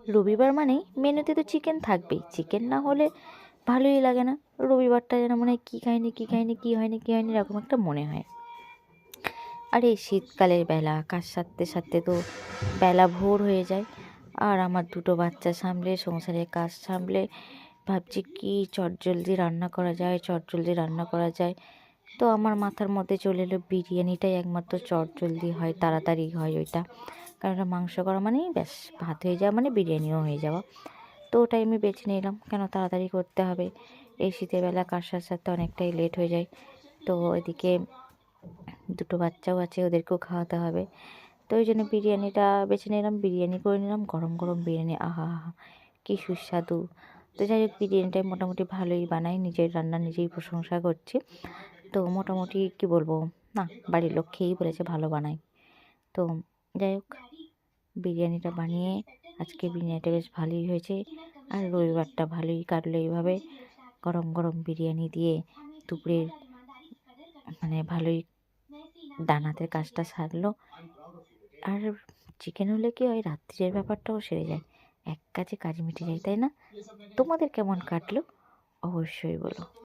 রবিবার মানেই মেনুতে তো চিকেন থাকবেই, চিকেন না হলে ভালোই লাগে না। রবিবারটা যেন মনে হয় কী খাইনি কী খাইনি কী হয়নি কী হয়নি এরকম একটা মনে হয়। আর এই শীতকালের বেলা কাজ সারতে সারতে তো বেলা ভোর হয়ে যায়। আর আমার দুটো বাচ্চা সামলে সংসারের কাজ সামলে ভাবছি কি চটজলদি রান্না করা যায়, চটজলদি রান্না করা যায়। তো আমার মাথার মধ্যে চলে এলো বিরিয়ানিটাই একমাত্র চটজলদি হয়, তাড়াতাড়ি হয় ওইটা। কারণ ওটা মাংস করা মানেই ব্যাস ভাত হয়ে যাওয়া মানে বিরিয়ানিও হয়ে যাওয়া। তো ওটাই আমি বেছে নিলাম, কেন তাড়াতাড়ি করতে হবে। এই শীতের বেলা কাজ সারতে অনেকটাই লেট হয়ে যায়। তো এদিকে দুটো বাচ্চাও আছে, ওদেরকেও খাওয়াতে হবে। তো ওই জন্য বিরিয়ানিটা বেছে নিলাম, বিরিয়ানি করে নিলাম। গরম গরম বিরিয়ানি, আহা আহা কী সুস্বাদু। তো যাই হোক, বিরিয়ানিটা মোটামুটি ভালোই বানাই, নিজের রান্না নিজেই প্রশংসা করছি। তো মোটামুটি কি বলবো, না বাড়ির লোক খেয়েই বলেছে ভালো বানাই। তো যাই হোক, বিরিয়ানিটা বানিয়ে আজকে বিরিয়ানিটা বেশ ভালোই হয়েছে। আর রবিবারটা ভালোই কাটলো এইভাবে, গরম গরম বিরিয়ানি দিয়ে দুপুরের মানে ভালোই ডান হাতের কাজটা সারলো। আর চিকেন হলে কি হয়, রাত্রির ব্যাপারটাও সেরে যায়, এক কাজে কাজ মিটে যায়, তাই না? তোমাদের কেমন কাটলো অবশ্যই বলো।